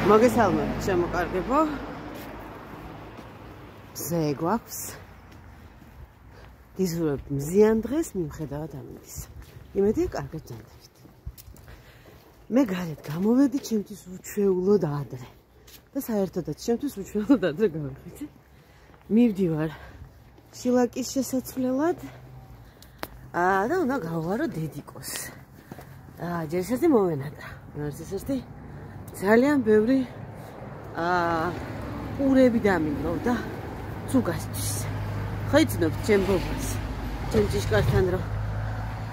მოგესალმებით, შემოკარგებო. ზე გვაქვს. გიზურებ მზიან დღეს მიუხედავად ამისა. იმედია კარგად დავდებით. მე გარეთ გამოვედი ჩემთვის უჩვეულოდ ადრე. და საერთოდაც ჩემთვის უჩვეულოდ ადრე გავიხიცე. მივდივარ შილაკის შესაცვლელად. და უნდა გავვარო დედიკოს. ჯერ მომენატრა. ერთ ძალიან ბევრი ყურები დამინდრო და ცუგასთვის. ხო იცნობთ ჩემ ბობას, ჩემ ჭიშკართან რომ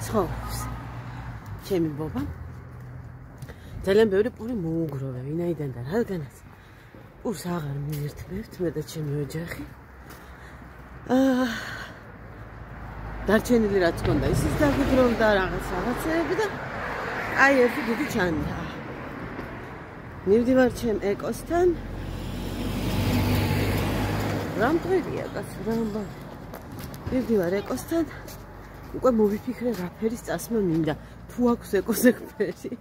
ცხოვრობს. ჩემი ბობა ძალიან ბევრი პური მოუგროვე, ვინაიდან და რადგანაც პურს აღარ მივირთმევთ მე და ჩემი ოჯახი. დარჩენილი რაც ჰქონდა ისიც დაგვიგროვდა რაღაცეები და აი ერთი დიდი ჩანდა. მივდივარ ჩემ ეკოსთან. რამტვირია კაცო, რამბა. მივდივარ ეკოსთან. უკვე მოვიფიქრე რა ფერის წასმა მინდა. თუ აქვს ეკოზე ფერი.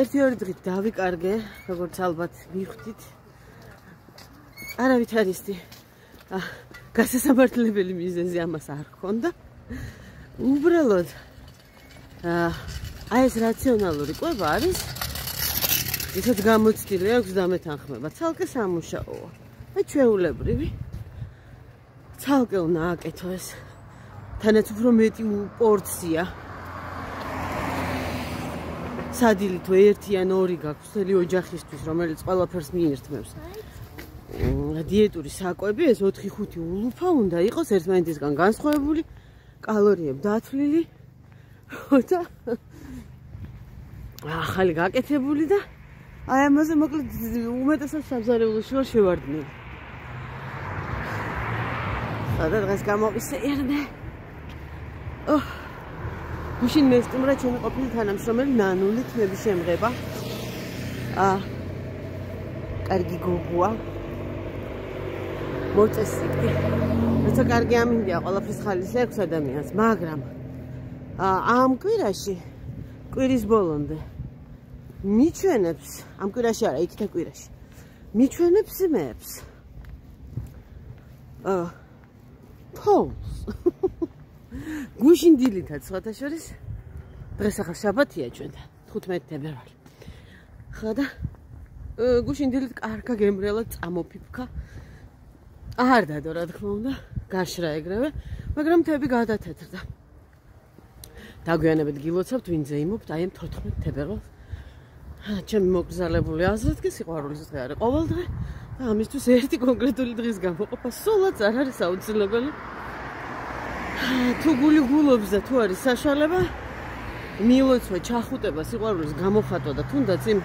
ერთი-ორი დღით დავიკარგე, როგორც ალბათ მიხვდით. არავითარისტი გასასამართლებელი მიზეზი ამას არ ჰქონდა. უბრალოდ აი ეს რაციონალური კვება არის ისეთ გამოცდილი აქვს დამეთანხმება. ცალკე სამუშაოა. აი ჩვეულებრივი. ცალკე უნდა აკეთო ეს. თანაც უფრო მეტი პორცია. სადილით ერთი ან ორი გაქვს მთელი ოჯახისთვის, რომელიც ყველაფერს მიირთმევს. დიეტური საკვები ეს 4-5 ულუფა უნდა იყოს ერთმანეთისგან განსხვავებული, კალორიები დათვლილი. და ახალი გაკეთებული და აი ამაზე მოკლედ უმეტესად სამზარეულოში ვარ შევარდნილი. და დღეს გამოვისეირნე. მაშინ მესტუმრა ჩემი ყოფილი თანამშრომელი ნანულით მე შემღება. კარგი გოგოა. მოწესრიგდი. როცა კარგი ამინდია ყველაფრის ხალისი აქვს ადამიანს, მაგრამ ამ კვირაში კვირის ბოლომდე მიჩვენებს, ამ კვირაში არა, იქ და კვირაში. მიჩვენებს იმებს. ფოლს. გუშინ დილითაც სხვათა შორის დღეს ახლა შაბათია ჩვენთან, 15 თებერვალი. ხა და გუშინ დილით კარგა გემრიელა წამოფიფქა. არ დადო რა თქმა უნდა, გაშრა ეგრევე, მაგრამ თები გადათეთრდა. დაგვიანებით გილოცავთ ვინზე იმობთ აი ამ 14 თებერვალს. ჩემი მოგზალებული აზრით კი სიყვარულის დღე არის ყოველ დღე და ამისთვის ერთი კონკრეტული დღის გამოყოფა სულაც არ არის აუცილებელი. თუ გული გულობს და თუ არის საშუალება მილოცვა, ჩახუტება, სიყვარულის გამოხატვა და თუნდაც იმ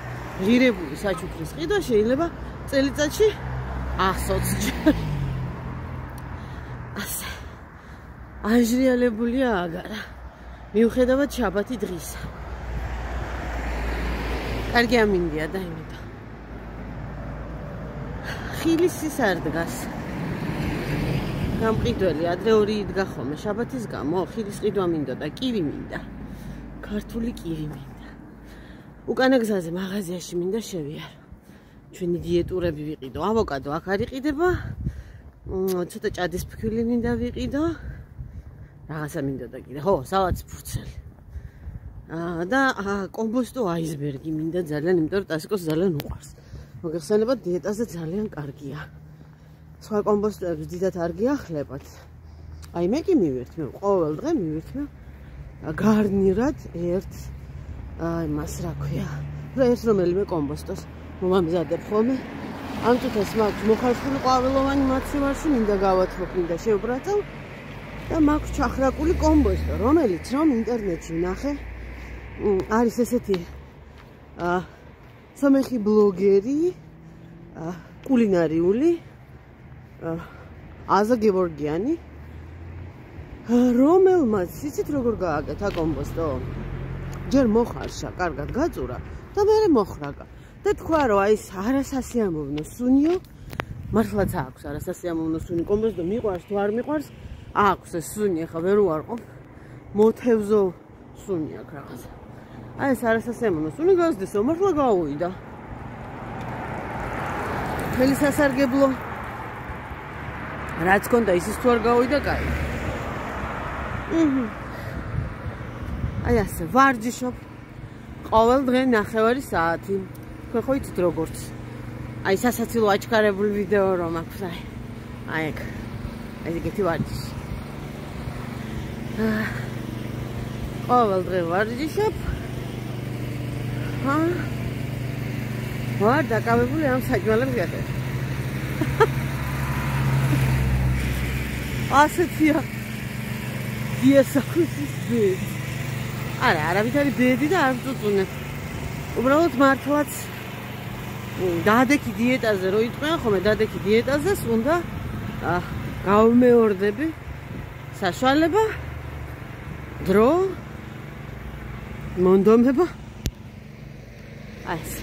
ღირებული საჩუქრის ყიდვა შეიძლება წელიწადში 120 ჯერ. ასე აჟრიალებულია აგარა. მიუხედავად შაბათი დღისა. კარგი ამინდია და იმედა. ხილისის არ დგას. გამყიდველი ადრე 2 იდგა ხოლმე შაბათის გამო ხილის ყიდვა მინდა და კივი მინდა. ქართული კივი მინდა. უკანა გზაზე მაღაზიაში მინდა შევიარო. ჩვენი დიეტურები ვიყიდო. ავოკადო აქ არ იყიდება. ცოტა ჭადის ფქვილი მინდა ვიყიდო. რაღაცა მინდა და კიდე. ხო, სალათის ფურცელი. და კომბოსტო აისბერგი მინდა ძალიან, იმიტომ რომ ტასიკოს ძალიან უყვარს. მოგეხსენებათ დიეტაზე ძალიან კარგია. სხვა კომბოსტოებს დიდად არ გიახლებათ. აი მე კი მივირთმევ, ყოველ დღე მივირთმევ გარნირად აი მას რა ქვია. ერთ რომელიმე კომბოსტოს მომამზადებ ხოლმე. ამ წუთას მაქვს მოხარშული ყვავილოვანი მაცივარში მინდა გავათმო, მინდა შევბრაწავ. და მაქვს ჩახრაკული კომბოსტო, რომელიც რომ ინტერნეტში ვნახე, არის ესეთი სომეხი ბლოგერი, კულინარიული, აზა გევორგიანი, რომელმაც იცით როგორ გააკეთა კომბოსტო? ჯერ მოხარშა, კარგად გაწურა და მერე მოხრაკა. და თქვა რომ აი ეს არასასიამოვნო სუნიო, მართლაც აქვს არასასიამოვნო სუნი კომბოსტო, მიყვარს თუ არ მიყვარს? აქვს ეს სუნი, ახლა ვერ უარყოფ. მოთევზო სუნი აქვს რაღაცა. აი ეს არასასიამოვნოს უნდა გასდესო, მართლა გაუვიდა. მთელი სასარგებლო რაც გქონდა ისიც თუ არ გავიდა, კაი. აი ასე ვარჯიშობ ყოველ დღე 9 საათი. თქვენ ხო იცით როგორც. აი სასაცილო აჩქარებული ვიდეო რომ აქვს, აი ეგ. აი ეგეთი ვარჯიში. ყოველ დღე ვარჯიშობ. ვარ დაკავებული ამ საჭმელებს გაკეთებ. ასეთია დიასახის ბედი. არა, არავით არის ბედი და არ წუწუნებ. უბრალოდ მართლაც დადექი დიეტაზე რო იტყვიან ხოლმე, დადექი დიეტაზეს უნდა გავმეორდები საშუალება, დრო, მონდომება. აი ეს.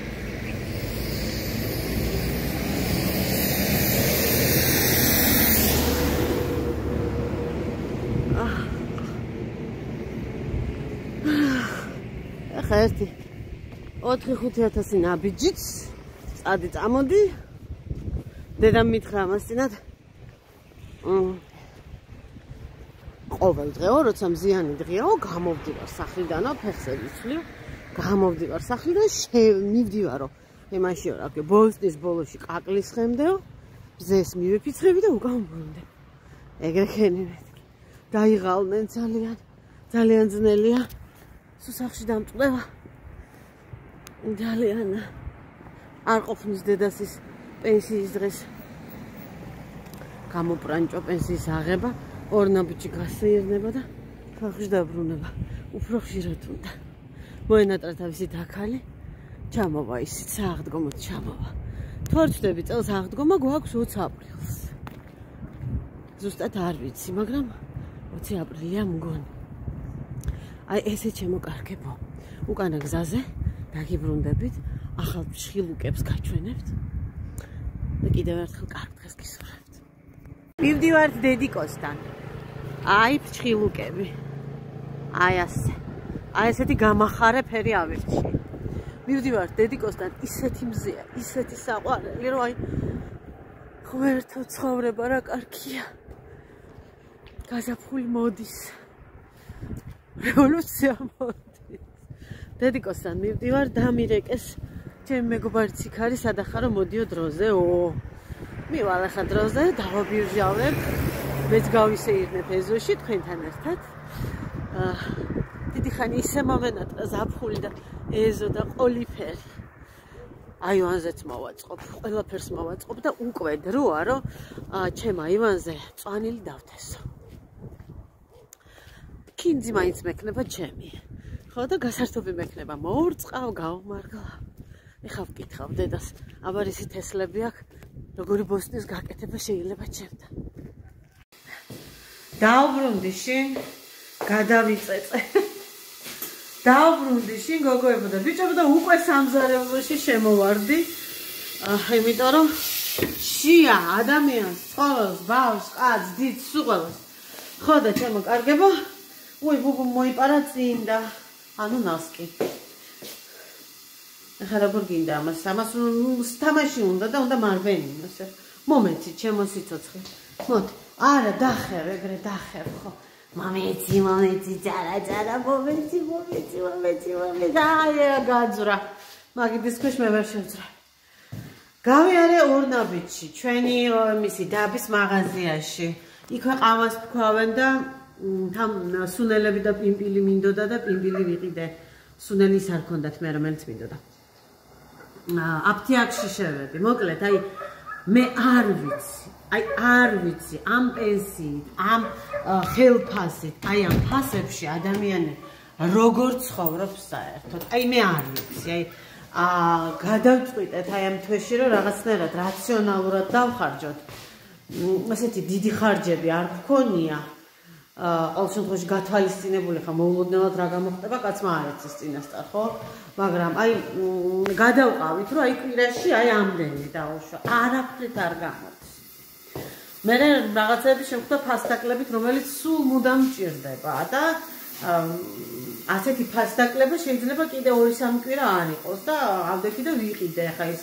ახლა 4-5 ნაბიჯიც წადი წამოდი. დედამ მითხრა ამას წინათ. ყოველ დღეო, როცა მზიანი დღეაო, გამოვდივარ სახლიდანო, ფეხზე ვიცვლივ, გამოვდივარ სახლიდან, მივდივარო. იმაშიო რა, ბოლსტის ბოლოში ყაკლის ხემდეო, ბზეს მივეფიცხები და უკამბრუნდე. ეგრე ხენი მეთქი. დაიღალნენ ძალიან ძნელია. სულ სახლში დამტყდება. ძალიან არ ყოფნის დედასის პენსიის დღეს. გამოპრანჭო პენსიის აღება, ორ ნაბიჯი გასეირნება და სახლში დაბრუნება. უფრო ხშირად უნდა. მოენატრა თავისი დაქალი, ჩამოვა ისიც სააღდგომოდ ჩამოვა. თუ არ ვწდები წელს აღდგომა გვაქვს 20 აპრილს. ზუსტად არ ვიცი, მაგრამ 20 აპრილია მგონი. აი ესე ჩემოკარგებო. უკანა გზაზე დაგიბრუნდებით, ახალ შხილუკებს გაჩვენებთ და კიდევ ერთხელ კარგ დღეს გისურვებთ. მივდივართ დედიკოსთან. აი შხილუკები. აი ასე. აი ესეთი გამახარე ფერი ავირჩი. მივდივართ დედიკოსთან, ისეთი მზეა, ისეთი საყვარელი, რომ აი ღმერთო ცხოვრება რა კარგია. გაზაფხული მოდის. რევოლუცია მოდის. დედიკოსთან მივდივარ, დამირეკეს ჩემი მეგობარი ციქარი სადახარო მოდიო დროზეო. მივალ ახლა დროზე, დავაბირჟავებ. მეც გავისეირნებ ეზოში თქვენთან ერთად. დიდი ხანი ისე მომენატრა ზაფხული და ეზო და ყოლიფერი. აივანზეც მოვაწყობ, ყველაფერს მოვაწყობ და უკვე დროა, რომ ჩემ აივანზე წვანილი დავთესო. კინძი მაინც მექნება ჩემი. ხო და გასართობი მექნება. მოურწყავ, გავმარგლავ. ეხლა ვკითხავ დედას, აბა ისი თესლები აქვს, როგორი ბოსტნის გაკეთება შეიძლება ჩემთან. დაუბრუნდი შინ, გადავიწეწე. დაუბრუნდი შინ გოგოებო და ბიჭებო და უკვე სამზარეულოში შემოვარდი. იმიტომ რომ შია ადამიანს, ცხოველს, ბავშვს, კაცს, დიდს, სულ. ხო და ჩემო კარგებო, უი ბუბუ მოიპარა წინ და ანუ ნასკი. ახლა როგორ გინდა ამას? ამას თამაში უნდა და უნდა მარბენი. მომეცი, ჩემო სიცოცხლე. მოდი. არა, დახევ, ეგრე დახევ, ხო. მომეცი, ძარა, მომეცი. აი, გაძვრა. მაგიდის ქვეშ მე ვერ შევძრა. გავიარე ორნაბიჯში, ჩვენი მისი დაბის მაღაზიაში. იქვე ყავას თქვავენ და там სუნელები და პიმპილი მინდოდა და პიმპილი ვიყიდე. სუნელის არ ქონდათ მე რომელიც მინდოდა. აფთიაქში შევედი. მოკლედ, აი მე არ ვიცი ამ პენსიით, ამ ხელფასით, აი ამ ფასებში ადამიანი როგორ ცხოვრობს საერთოდ. აი მე არ ვიცი, აი გადავწყვიტეთ აი ამ თვეში რომ რაღაცნაირად რაციონალურად დავხარჯოთ. ასეთი დიდი ხარჯები არ გქონია. ყოველ შემთხვევაში გათვალისწინებული ხა მოულოდნელად რა გამოხდება, კაცმა არ იცის წინასწარ, ხო? მაგრამ აი გადავყავით, რომ აი კვირაში აი ამდენი დაუშვა. არაფრით არ გამოდის. მე რაღაცები შემხდა ფასტაკლებით, რომელიც სულ მუდამ მჭირდება და ასეთი ფასდაკლება შეიძლება კიდე 2-3 კვირა არ იყოს და ავდექი და ვიყიდე ხა ის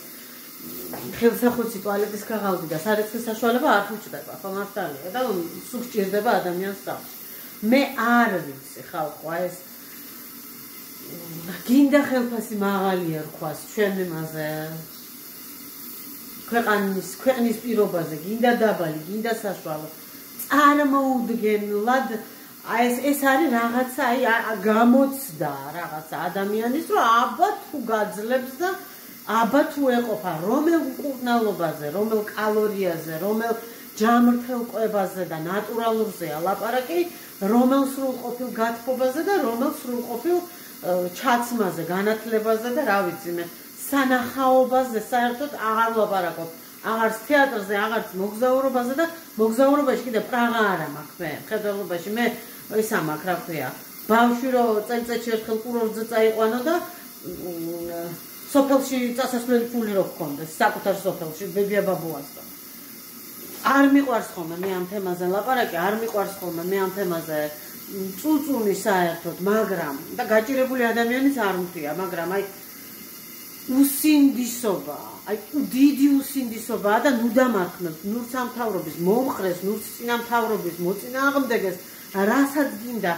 ხელსახუცი ტუალეტის ქაღალდი და სარეცხის საშუალება არ უჭდება, ხო მართალია და სულ სჭირდება ადამიანს სახლში. მე არ ვიცი ხალხო ეს გინდა ხელფასი მაღალია რქვას ჩვენ იმაზე ქვეყნის პირობაზე, გინდა დაბალი, გინდა საშუალო. წარმოუდგენლად ეს არის რაღაცა გამოცდა რაღაცა ადამიანის რომ აბა თუ გაძლებს და აბა თუ ეყოფა რომელ მკურნალობაზე, რომელ კალორიაზე, რომელ ჯამრთელყვებაზე და ნატურალურზეა ლაპარაკი, რომელ სრულყოფილ გათბობაზე და რომელ სრულყოფილ ჩაცმაზე, განათლებაზე და რა ვიცი მე, სანახაობაზე საერთოდ აღარ ვლაპარაკობ. აღარც თეატრზე, აღარც მოგზაურობაზე და მოგზაურობაში კიდე პრაღა არა მაქვს მე. მხედველობაში მე ის ამაქვს, რა ქვია, ბავშვი რო წელიწადში ერთხელ კურორტზე წაიყვანო და სოფელში წასასვლელი ფული რო გქონდეს, საკუთარ სოფელში ბებია ბაბუასთან. არ მიყვარს ხოლმე მე ამ თემაზე ლაპარაკი, არ მიყვარს ხოლმე მე ამ თემაზე წუწუნი საერთოდ, მაგრამ და გაჭირებული ადამიანის არ მქვია, მაგრამ აი უსინდისობა, აი დიდი უსინდისობაა და ნუ დამარქმევთ, ნუ სამთავრობის მომხრეს, ნუ წინამთავრობის მოწინააღმდეგეს, რასაც გინდა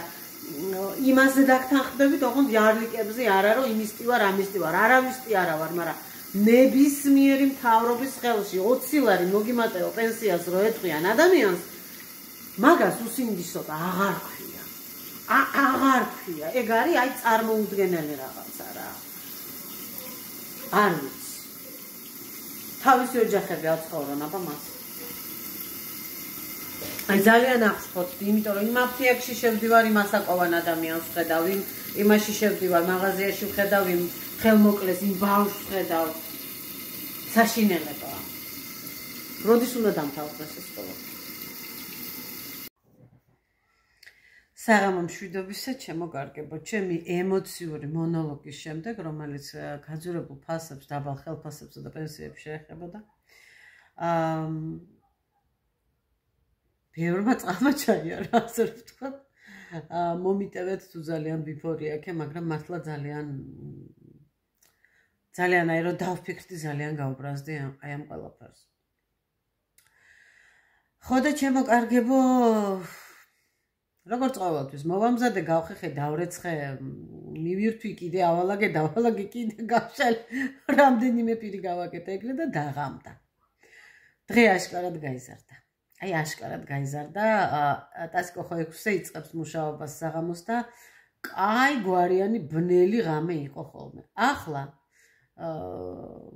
იმაზე დაგთანხმდებით, ოღონდ იარლიკებზე არა რომ იმისტი ვარ, ამისტი ვარ, არავისტი არა ვარ, მაგრამ ნებისმიერი მთავრობის ხელში 20 ლარი მოგიმატეო პენსიას რო ეთყვიან ადამიანს, მაგას უსინდისობა აღარ ქვია. აღარ ქვია. ეგ არის აი წარმოუდგენელი რაღაცა რა. არ ვიცი. თავისი ოჯახები აცხოვრონ აბა მას. აი ძალიან აღსხոտდი, იმიტომ რომ იმ აფთიაქში შევდივარ, იმ ასაკოვან ადამიანს ვხედავ, იმაში შევდივარ, მაღაზიაში ვხედავ, იმ ხელმოკლეს, იმ ბავშვს ვხედავ. საშინელებაა. როდის უნდა დამთავრდეს ეს ყველაფერი? საღამო მშვიდობისა, ჩემო კარგებო, ჩემი ემოციური მონოლოგის შემდეგ, რომელიც გაძვირებულ ფასებს, დაბალ ხელფასებსა და პენსიებს შეეხებოდა, ბევრმა წყალმა ჩაიარა, ასე რომ ვთქვათ. მომიტევეთ თუ ძალიან ბიფორი აქე, მაგრამ მართლა ძალიან აი რომ დავფიქრდი, ძალიან გავბრაზდი აი ამ ყველაფერს. ხო და ჩემო კარგებო, როგორც ყოველთვის მოვამზადე, გავხეხე, დავრეცხე, მივირთვი, კიდე ავალაგე, დავალაგე, კიდე გავშალე, რამდენიმე პირი გავაკეთე ეგრე და დაღამდა. დღე აშკარად გაიზარდა. აი აშკარად გაიზარდა, ტასკო ხო 6-ზე იწყებს მუშაობას საღამოს და კაი გვარიანი ბნელი ღამე იყო ხოლმე. ახლა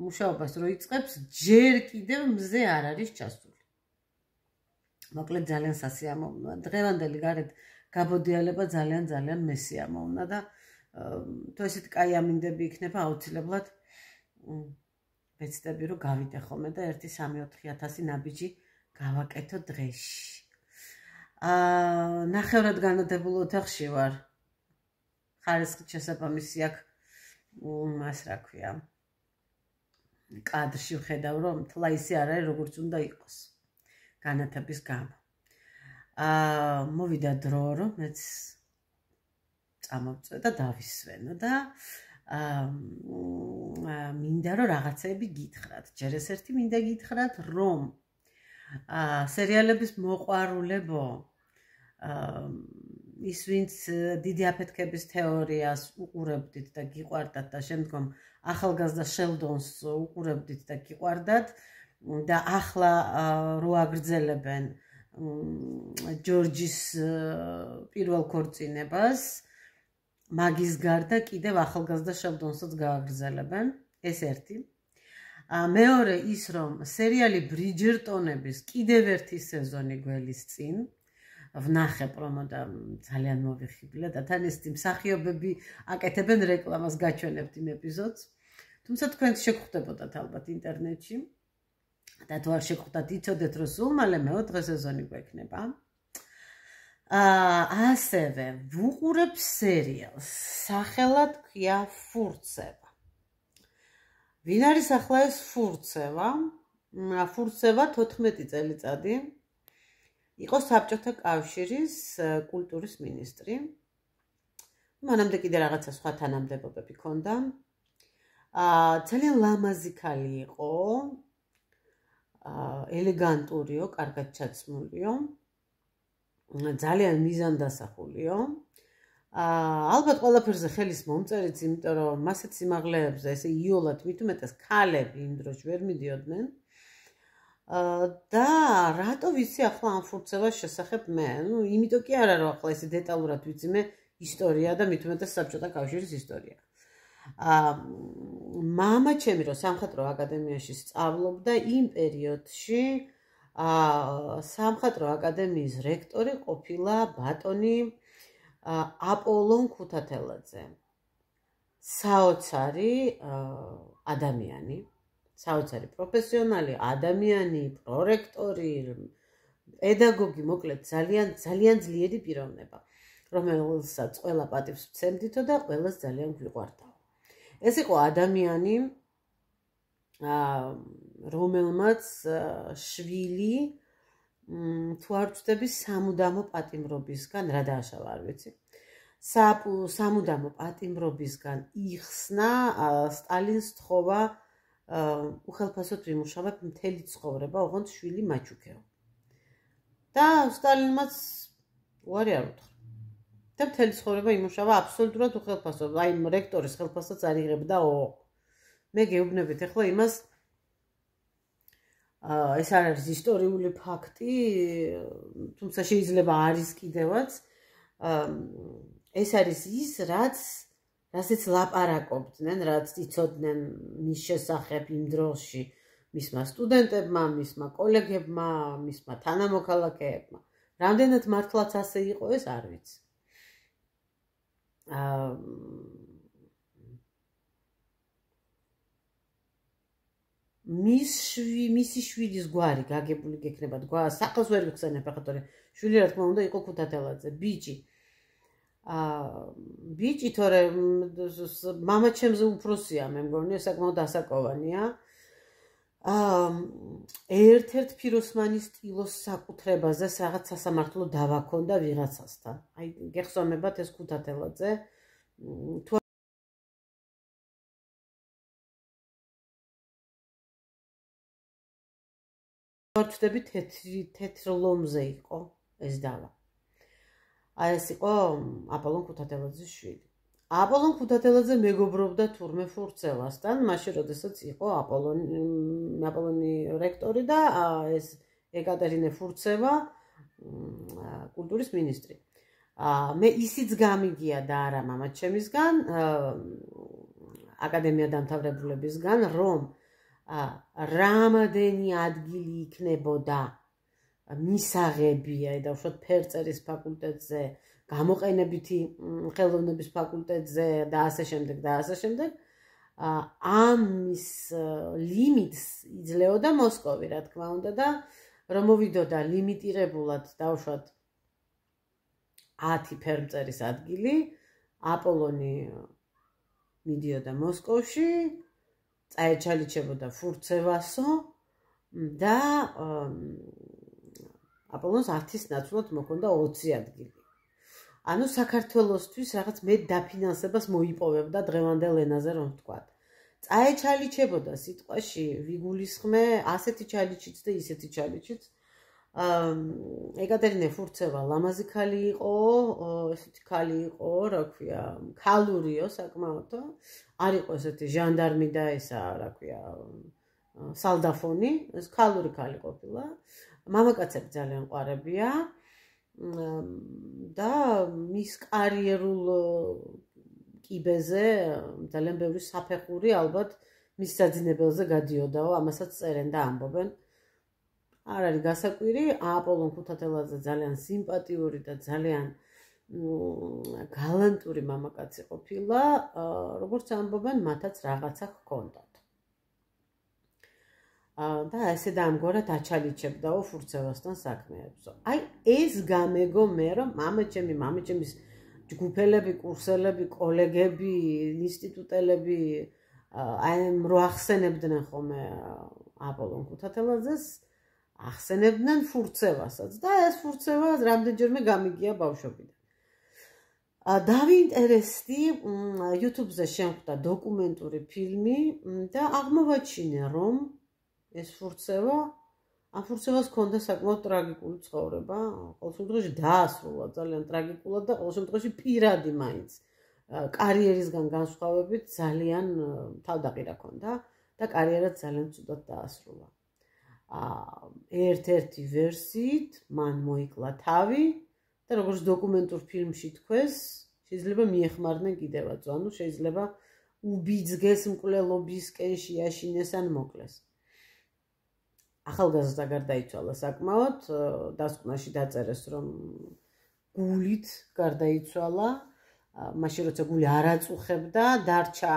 მუშაობას რო იწყებს, ჯერ კიდევ მზე არ არის ჩასული. მოკლედ ძალიან სასიამოვნოა. დღევანდელი გარეთ გაბოდიალება ძალიან მესიამოვნა და თუ ესეთ კაი ამინდები იქნება, აუცილებლად ვეცდები რომ გავიდე ხოლმე და 1-3-4 ნაბიჯი გავაკეთო დღეში. ნახევრად განადებულ ოთახში ვარ. ხარისხით შესაბამისი აქ მას რა ქვია. კადრში ვხედავ რომ თლა ისე არ არის როგორც უნდა იყოს. განათების გამო. მოვიდა დრო რომ მეც წამოვწვე და დავისვენო და მინდა რომ რაღაცები გითხრათ. ჯერ ეს ერთი მინდა გითხრათ რომ სერიალების მოყვარულებო ის ვინც დიდი აფეთქების თეორიას უყურებდით და გიყვარდათ და შემდგომ ახალგაზრდა შელდონს უყურებდით და გიყვარდათ და ახლა რო აგრძელებენ ჯორჯის პირველ ქორწინებას მაგის გარდა კიდევ ახალგაზრდა შელდონსაც გააგრძელებენ ეს ერთი მეორე ის რომ სერიალი ბრიჯერტონების კიდევ ერთი სეზონი გველის წინ ვნახე პრომო და ძალიან მოვიხიბლა და თან ეს მსახიობები აკეთებენ რეკლამას გაჩვენებთ იმ ეპიზოდს თუმცა თქვენ შეგხვდებოდათ ალბათ ინტერნეტში და თუ არ შეგხვდათ იცოდეთ რომ სულ მალე მეოთხე სეზონი გვექნება ასევე ვუყურებ სერიალს სახელად ქვია ფურცევა ვინ არის ახლა ეს ფურცევა 14 წელიწადი იყო საბჭოთა კავშირის კულტურის მინისტრი მანამდე კიდე რაღაცა სხვა თანამდებობები ჰქონდა. ძალიან ლამაზი ქალი იყო, ელეგანტურიო, კარგად ჩაცმულიო, ძალიან მიზანდასახულიო. ალბათ ყველაფერზე ხელის მომწერიც, იმიტომ რომ მასეთ სიმაღლეებზე ესე იოლად მით უმეტეს ქალები იმ დროს ვერ მიდიოდნენ. და რატო ვიცი ახლა ამ ფურცევას შესახებ მე? იმიტომ კი არა რომ ახლა ესე დეტალურად ვიცი მე ისტორია და მით უმეტეს საბჭოთა კავშირის ისტორია. მამა ჩემი რომ სამხატვრო აკადემიაში სწავლობდა იმ პერიოდში სამხატვრო აკადემიის რექტორი ყოფილა ბატონი აპოლონ ქუთათელაძე. საოცარი ადამიანი, საოცარი პროფესიონალი ადამიანი, პრორექტორი, პედაგოგი, მოკლედ ძალიან ძლიერი პიროვნება, რომელსაც ყველა პატივს ვცემდითო და ყველას ძალიან გვიყვარდაო. ეს იყო ადამიანი, რომელმაც შვილი თუ არ ვწდები სამუდამო პატიმრობისგან რა დააშალა არ ვიცი. სამუდამო პატიმრობისგან იხსნა სტალინს თხოვა უხელფასოდ ვიმუშავებ მთელი ცხოვრება, ოღონდ შვილი მაჩუქეო. და სტალინმაც უარი არ უთხრა. და მთელი ცხოვრება იმუშავა აბსოლუტურად უხელფასოდ. აი რექტორის ხელფასსაც არ იღებდაო. მე გეუბნებით ახლა იმას ეს არ არის ისტორიული ფაქტი, თუმცა შეიძლება არის კიდევაც. ეს არის ის, რასაც ლაპარაკობდნენ, რაც იცოდნენ მის შესახებ იმ დროში მისმა სტუდენტებმა, მისმა კოლეგებმა, მისმა თანამოქალაქეებმა. რამდენად მართლაც ასე იყო, ეს არ ვიცი. მისი შვილის გვარი გაგებული გექნება, სახელს ვერ ვიხსენებ ახლა, თორე შვილი რა თქმა უნდა იყო ქუთათელაძე, ბიჭი. ბიჭი, თორე მამაჩემზე უფროსია, მე მგონი, საკმაოდ ასაკოვანია. ერთ-ერთ ფიროსმანის სტილოს საკუთრებაზე რაღაც სასამართლო დავა ჰქონდა ვიღაცასთან. აი, გეხსოვებათ ეს ქუთათელაძე, თუ არ ვწდები თეთრ ლომზე იყო ეს დავა. აი ეს იყო აპოლონ ქუთათელაძის შვილი. აპოლონ ქუთათელაძე მეგობრობდა თურმე ფურცევასთან, მაშინ როდესაც იყო აპოლონი რექტორი და ეს ეკატერინე ფურცევა კულტურის მინისტრი. მე ისიც გამიგია და არა მამაჩემისგან, აკადემია დამთავრებულებისგან, რომ რამადენი ადგილი იქნებოდა მისაღები, აი დავუშვათ ფერწერის ფაკულტეტზე, გამოყენებითი ხელოვნების ფაკულტეტზე და ასე შემდეგ და ასე შემდეგ, ამის ლიმიტს იძლეოდა მოსკოვი, რა თქმა უნდა და რომ მოვიდოდა ლიმიტირებულად დავუშვათ 10 ფერწერის ადგილი, აპოლონი მიდიოდა მოსკოვში, წაეჩალიჩებოდა ფურცევასო და აპოლონს 10-ის ნაცვლად მოქონდა 20 ადგილი. ანუ საქართველოსთვის რაღაც მე დაფინანსებას მოიპოვებდა დღევანდელ ენაზე რომ ვთქვათ. წაეჩალიჩებოდა სიტყვაში ვიგულისხმე ასეთი ჩალიჩიც და ისეთი ჩალიჩიც. ეკატერინე ფურცევა ლამაზი ქალი იყო, ესეთი ქალი იყო, რა ქვია, ქალურიო საკმაოდო. არ იყო ესეთი ჟანდარმი და ისა, რა ქვია, სალდაფონი, ეს ქალური ქალი ყოფილა. მამაკაცები ძალიან ყვარებია და მის კარიერულ კიბეზე ძალიან ბევრი საფეხური ალბათ მის საძინებელზე გადიოდაო, ამასაც წერენ და ამბობენ. არ არის გასაკვირი, აპოლონ ქუთათელაძე ძალიან სიმპათიური და ძალიან გალანტური მამაკაცი ყოფილა, როგორც ამბობენ, მათაც რაღაცა ჰქონდათ. და ესე და ამგვარად აჩალიჩებდაო ფურცევასთან საქმეებსო. აი ეს გამეგო მე რომ მამაჩემის ჯგუფელები, კურსელები, კოლეგები, ინსტიტუტელები აი რო ახსენებდნენ ხოლმე აპოლონ ქუთათელაძეს, ახსენებდნენ ფურცევასაც და ეს ფურცევა რამდენჯერმე გამიგია ბავშვობიდან. დავინტერესდი YouTube-ზე შემხვდა დოკუმენტური ფილმი და აღმოვაჩინე, რომ ეს ფურცევა ამ ფურცევას ჰქონდა საკმაოდ ტრაგიკული ცხოვრება, ყოველ შემთხვევაში დაასრულა ძალიან ტრაგიკულად და ყოველ შემთხვევაში პირადი მაინც კარიერისგან განსხვავებით ძალიან თავდაყირა ჰქონდა და კარიერაც ძალიან ცუდად დაასრულა. ერთ-ერთი ვერსიით მან მოიკლა თავი და როგორც დოკუმენტურ ფილმში თქვეს, შეიძლება მიეხმარნენ კიდევაც, ანუ შეიძლება უბიძგეს მკვლელობისკენ შეაშინეს ან მოკლეს. ახალგაზრდა გარდაიცვალა საკმაოდ, დასკვნაში დაწერეს, რომ გულით გარდაიცვალა, მაშინ როცა გული არ აწუხებდა, დარჩა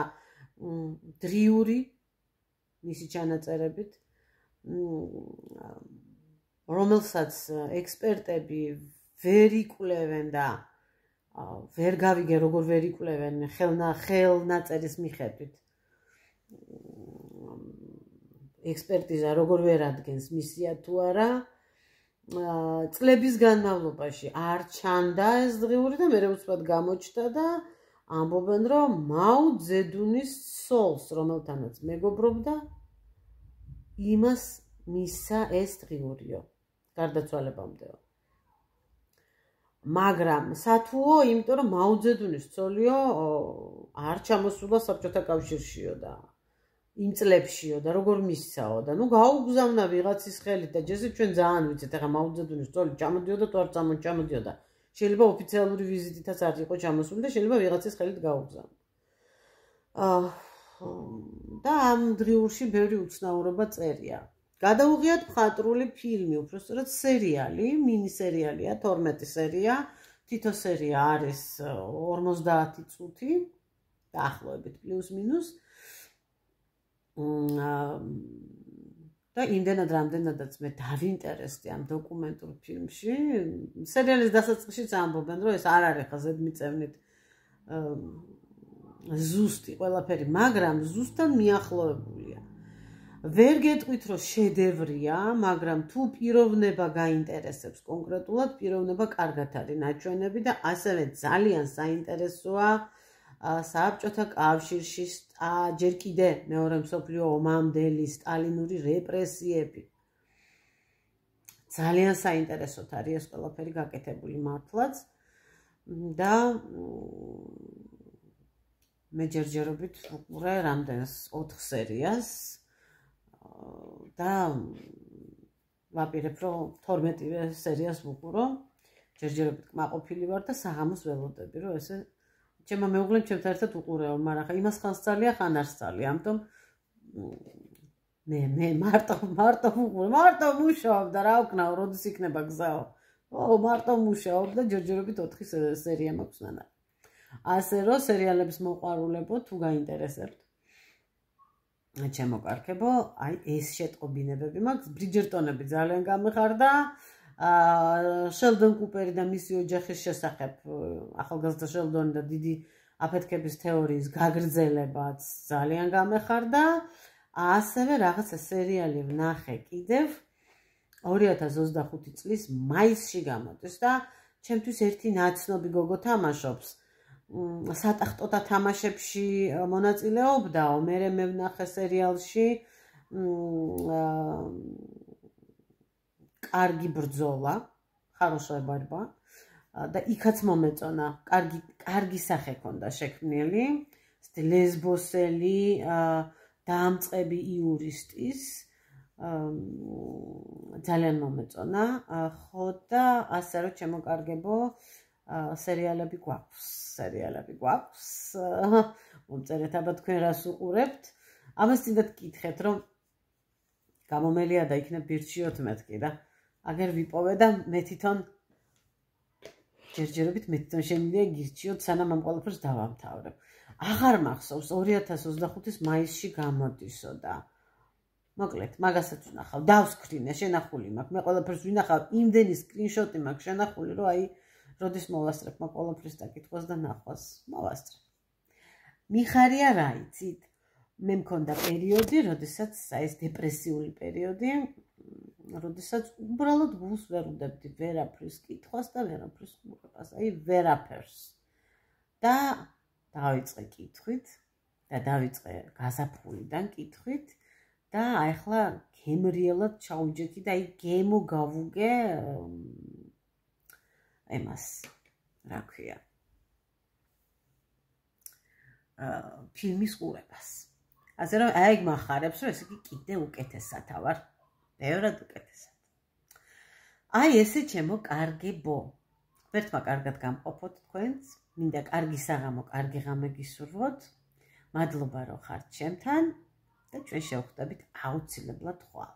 დრიური მისი ჩანაწერებით, რომელსაც ექსპერტები ვერ იკვლევენ და ვერ გავიგე როგორ ვერ იკვლევენ ხელნაწერის მიხედვით. ექსპერტიზა როგორ ვერ ადგენს მისია თუ არა, წლების განმავლობაში არ ჩანდა ეს დღიური და მერე უცბად გამოჩნდა და ამბობენ, რომ მაო ძედუნის სოლს, რომელთანაც მეგობრობდა, იმას მისცა ეს დღიურიო, გარდაცვალებამდეო. მაგრამ სათუო, იმიტომ რომ მაო ძედუნის ცოლიო არ ჩამოსულა საბჭოთა კავშირშიო და იმ წლებშიო და როგორ მისცაო და გაუგზავნა ვიღაცის ხელით და ჯერ ჩვენ ძალიან ვიცით, ახლა მაო ძედუნის ცოლი ჩამოდიოდა თუ არ ჩამოდიოდა. შეიძლება ოფიციალური ვიზიტითაც არ იყო ჩამოსული და შეიძლება ვიღაცის ხელით გაუგზავნა. და ამ დღიურში ბევრი უცნაურობა წერია. გადაუღიათ მხატვრული ფილმი, უბრალოდ სერიალი, მინი სერიალია, 12 სერია, თითო სერია არის 50 წუთი, დაახლოებით პლუს მინუს. და იმდენად რამდენადაც მე დავინტერესდი ამ დოკუმენტურ ფილმში, სერიალის დასაწყისშიც ამბობენ, რომ ეს არ არის ხა ზედმიწევნით ზუსტი ყველაფერი, მაგრამ ზუსტად მიახლოებულია. ვერ გეტყვით, რომ შედევრია, მაგრამ თუ პიროვნება გაინტერესებს კონკრეტულად, პიროვნება კარგად არის ნაჩვენები და ასევე ძალიან საინტერესოა საბჭოთა კავშირში ჯერ კიდე მეორე მსოფლიო ომამდელი სტალინური რეპრესიები. ძალიან საინტერესოდ არის ეს ყველაფერი გაკეთებული მართლაც და მე ჯერჯერობით ვუყურე რამდენს 4 სერიას და ვაპირებ, რომ 12-ვე სერიას ვუყურო, ჯერჯერობით კმაყოფილი ვარ და საღამოს ველოდები, რომ ესე ჩემმა მეუღლემ ჩემთან ერთად უყურეო, მაგრამ ხა იმას ხანს წალია, ხან არ წალია, ამიტომ მე მარტო ვუყურე, მარტო მუშაობ და რა ვქნაო, როდის იქნება გზაო. მარტო მუშაობ და ჯერჯერობით 4 სერია მაქვს ნანა. ასე რომ სერიალების მოყვარულებო თუ გაინტერესებთ, ჩემოკარგებო, აი ეს შეტყობინებები მაქვს, ბრიჯერტონები ძალიან გამეხარდა. შელდონ კუპერი და მისი ოჯახის შესახებ ახალგაზრდა შელდონი და დიდი აფეთქების თეორიის გაგრძელებაც ძალიან გამეხარდა. ასევე რაღაცა სერიალი ვნახე კიდევ 2025 წლის მაისში გამოდის და ჩემთვის ერთი ნაცნობი გოგო თამაშობს. სატახტოთა თამაშებში მონაწილეობდაო, მერე მე ვნახე სერიალში კარგი ბრძოლა, хорошая борьба და იქაც მომეწონა, კარგი სახე ქონდა შექმნილი, ლესბოსელი დაამწყები იურისტის, ძალიან მომეწონა, ხო და ასე რომ ჩემოკარგებო, სერიალები გვაქვს, მომწერეთ აბა თქვენ რას უყურებთ, ამას წინდად გკითხეთ, რომ გამომელია და იქნებ ბირჩიოთ მეთქი და აგერ ვიპოვე და მე თვითონ ჯერჯერობით შემიძლია გირჩიოთ, სანამ ამ ყველაფერს დავამთავრებ. აღარ მახსოვს 2025-ის მაისში გამოდისო და მოკლედ, მაგასაც ვნახავ, დავსკრინე, შენახული მაქვს, მე ყველაფერს ვინახავ, იმდენი სკრინშოტი მაქვს შენახული, რომ აი როდის მოვასწრებ მაგ ყველაფრის დაკითხვას და ნახვას, მოვასწრებ. მიხარია რა იცით? მე მქონდა პერიოდი, როდესაც ეს დეპრესიული პერიოდი, როდესაც უბრალოდ გულს ვერ უდებდი ვერაფრის კითხვას და ვერაფრის ყურებას, აი ვერაფერს. და დავიწყე კითხვით და დავიწყე გაზაფხულიდან კითხვით და ახლა გემრიელად ჩაუჯექი და აი გემო გავუგე ემას რა ქვია ფილმის ყურებას. ასე რომ აი მახარებს რომ ესე იგი კიდე უკეთესათა ვარ. ბევრად უკეთესად. აი ესე ჩემო კარგებო. ღმერთმა კარგად გამყოფოთ თქვენს. მინდა კარგი საღამო, კარგი ღამე გისურვოთ. მადლობა რომ ხართ ჩემთან და ჩვენ შევხვდებით აუცილებლად ხვალ.